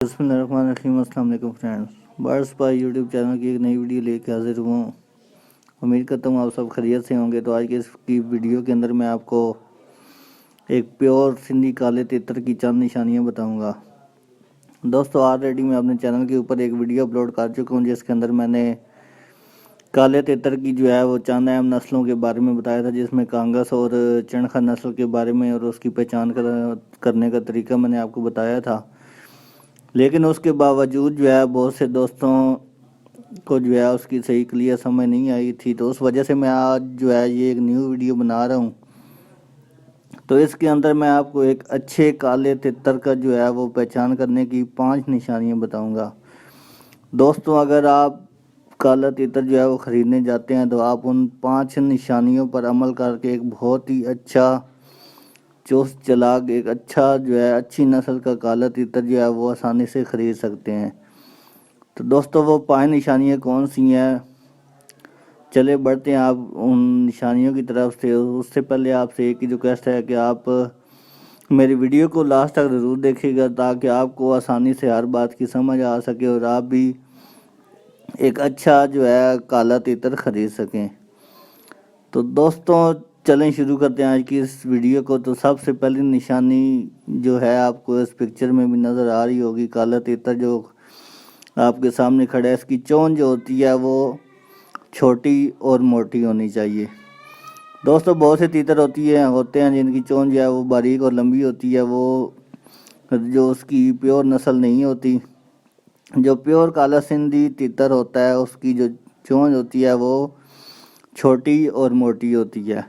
बिस्मिल्लाहिर्रहमानिर्रहीम। अस्सलाम वालेकुम फ्रेंड्स, बर्ड्स पाई यूट्यूब चैनल की एक नई वीडियो लेके हाजिर हुआ हूँ। उम्मीद करता हूँ आप सब खैरियत से होंगे। तो आज के इसकी वीडियो के अंदर मैं आपको एक प्योर सिंधी काले तितर की चंद निशानियाँ बताऊँगा। दोस्तों, ऑलरेडी मैं अपने चैनल के ऊपर एक वीडियो अपलोड कर चुका हूँ जिसके अंदर मैंने काले तितर की जो है वो चंद अहम नस्लों के बारे में बताया था, जिसमें कांगस और चणखा नस्ल के बारे में और उसकी पहचान करने का तरीका मैंने आपको बताया था। लेकिन उसके बावजूद जो है बहुत से दोस्तों को जो है उसकी सही क्लियर समझ नहीं आई थी, तो उस वजह से मैं आज जो है ये एक न्यू वीडियो बना रहा हूँ। तो इसके अंदर मैं आपको एक अच्छे काले तितर का जो है वो पहचान करने की 5 निशानियाँ बताऊँगा। दोस्तों, अगर आप काला तितर जो है वो ख़रीदने जाते हैं तो आप उन 5 निशानियों पर अमल करके एक बहुत ही अच्छा चुस्त चालाक एक अच्छा जो है अच्छी नस्ल का काला तितर जो है वो आसानी से ख़रीद सकते हैं। तो दोस्तों, वो 5 निशानियाँ कौन सी हैं, चले बढ़ते हैं आप उन निशानियों की तरफ से। उससे पहले आपसे एक ही रिक्वेस्ट है कि आप मेरी वीडियो को लास्ट तक ज़रूर देखिएगा, ताकि आपको आसानी से हर बात की समझ आ सके और आप भी एक अच्छा जो है काला तितर ख़रीद सकें। तो दोस्तों, चलें शुरू करते हैं आज की इस वीडियो को। तो सबसे पहली निशानी जो है आपको इस पिक्चर में भी नज़र आ रही होगी, काला तितर जो आपके सामने खड़ा है, इसकी चोंच जो होती है वो छोटी और मोटी होनी चाहिए। दोस्तों, बहुत से तीतर होते हैं जिनकी चोंच जो है वो बारीक और लंबी होती है, वो जो उसकी प्योर नस्ल नहीं होती। जो प्योर काला सिंधी तीतर होता है उसकी जो चोंच होती है वो छोटी और मोटी होती है।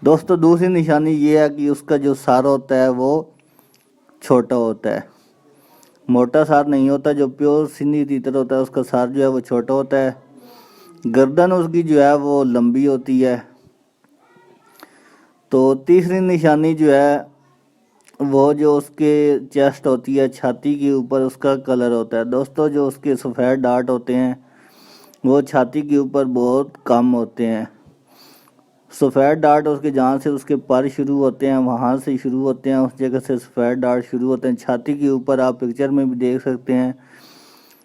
दोस्तों, दूसरी निशानी ये है कि उसका जो सार होता है वो छोटा होता है, मोटा सार नहीं होता। जो प्योर सिंधी तीतर होता है उसका सार जो है वो छोटा होता है। गर्दन उसकी जो है वो लंबी होती है। तो तीसरी निशानी जो है वो जो उसके चेस्ट होती है, छाती के ऊपर उसका कलर होता है। दोस्तों, जो उसके सफ़ेद डार्ट होते हैं वो छाती के ऊपर बहुत कम होते हैं। सफ़ेद डार्ट उसके जहाँ से उसके पर शुरू होते हैं वहाँ से शुरू होते हैं, उस जगह से सफ़ेद डार्ट शुरू होते हैं। छाती के ऊपर आप पिक्चर में भी देख सकते हैं,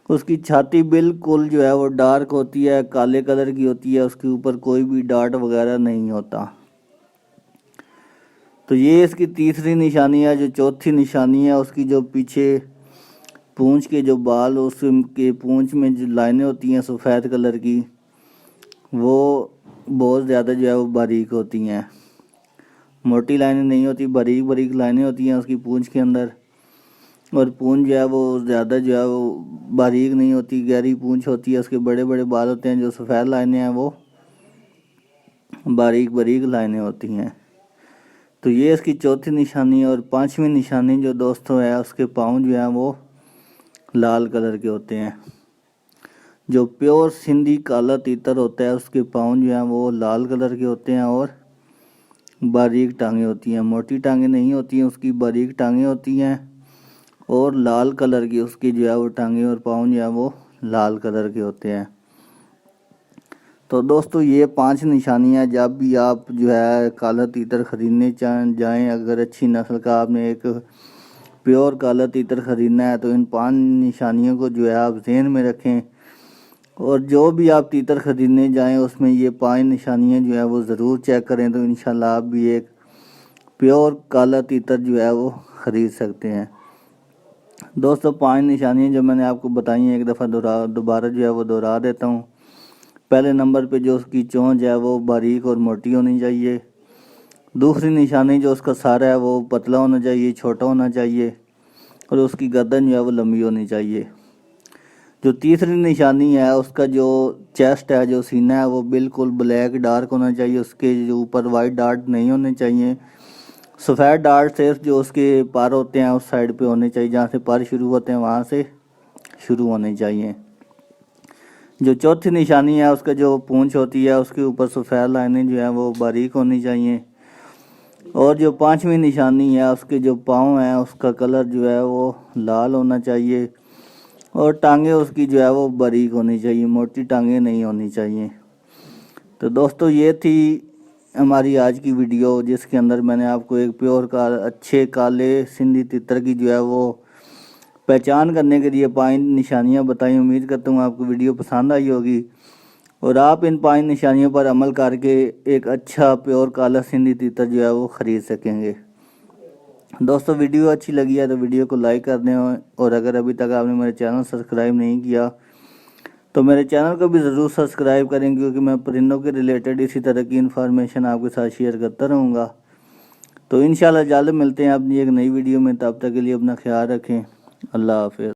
उसकी छाती बिल्कुल जो है वो डार्क होती है, काले कलर की होती है, उसके ऊपर कोई भी डार्ट वगैरह नहीं होता। तो ये इसकी तीसरी निशानी है। जो चौथी निशानी है, उसकी जो पीछे पूंछ के जो बाल, उसके पूंछ में जो लाइनें होती हैं सफ़ेद कलर की, वो बहुत ज़्यादा जो है वो बारीक होती हैं। मोटी लाइनें नहीं होती, बारीक बारीक लाइनें होती हैं उसकी पूंछ के अंदर। और पूंछ जो है वो ज़्यादा जो है वो बारीक नहीं होती, गहरी पूंछ होती है। उसके बड़े बड़े बाल होते हैं, जो सफ़ेद लाइनें हैं वो बारीक बारीक लाइनें होती हैं। तो ये इसकी चौथी निशानी है। और पांचवी निशानी जो दोस्तों है, उसके पाँव जो हैं वो लाल कलर के होते हैं। जो प्योर सिंधी काला तीतर होता है उसके पाँव जो हैं वो लाल कलर के होते हैं और बारीक टांगें होती हैं। मोटी टांगें नहीं होती हैं, उसकी बारीक टांगें होती हैं और लाल कलर की उसकी जो है वो टांगें और पाँव जो है वो लाल कलर के होते हैं। तो दोस्तों, ये 5 निशानियाँ जब भी आप जो है काला तीतर ख़रीदने जाएँ, अगर अच्छी नस्ल का आपने एक प्योर काला तीतर ख़रीदना है तो इन 5 निशानियों को जो है आप ज़हन में रखें। और जो भी आप तीतर ख़रीदने जाएं उसमें ये 5 निशानियाँ जो है वो ज़रूर चेक करें, तो इंशाल्लाह आप भी एक प्योर काला तीतर जो है वो ख़रीद सकते हैं। दोस्तों, 5 निशानियाँ जो मैंने आपको बताई हैं एक दफ़ा दोबारा जो है वो दोहरा देता हूँ। पहले नंबर पे जो उसकी चोंच है वो बारीक और मोटी होनी चाहिए। दूसरी निशानी जो उसका सार है वो पतला होना चाहिए, छोटा होना चाहिए। और उसकी गर्दन जो है वो लंबी होनी चाहिए। जो तीसरी निशानी है, उसका जो चेस्ट है, जो सीना है, वो बिल्कुल ब्लैक डार्क होना चाहिए। उसके जो ऊपर वाइट डार्ट नहीं होने चाहिए। सफ़ेद डार्ट सिर्फ जो उसके पर होते हैं उस साइड पे होने चाहिए, जहाँ से पर शुरू होते हैं वहाँ से शुरू होने चाहिए। जो चौथी निशानी है, उसका जो पूंछ होती है उसके ऊपर सफ़ेद लाइनें जो है वो बारीक होनी चाहिए। और जो पांचवी निशानी है, उसके जो पाँव हैं उसका कलर जो है वो लाल होना चाहिए। और टांगे उसकी जो है वो बारीक होनी चाहिए, मोटी टांगे नहीं होनी चाहिए। तो दोस्तों, ये थी हमारी आज की वीडियो, जिसके अंदर मैंने आपको एक प्योर का अच्छे काले सिंधी तितर की जो है वो पहचान करने के लिए 5 निशानियां बताई। उम्मीद करता हूँ आपको वीडियो पसंद आई होगी और आप इन 5 निशानियों पर अमल करके एक अच्छा प्योर काला सिंधी तीतर जो है वो ख़रीद सकेंगे। दोस्तों वीडियो अच्छी लगी है तो वीडियो को लाइक कर दें और अगर अभी तक आपने मेरे चैनल सब्सक्राइब नहीं किया तो मेरे चैनल को भी ज़रूर सब्सक्राइब करें, क्योंकि मैं परिंदों के रिलेटेड इसी तरह की इन्फॉर्मेशन आपके साथ शेयर करता रहूँगा। तो इंशाल्लाह जल्द मिलते हैं अपनी एक नई वीडियो में। तब तक के लिए अपना ख्याल रखें। अल्लाह हाफ़िज़।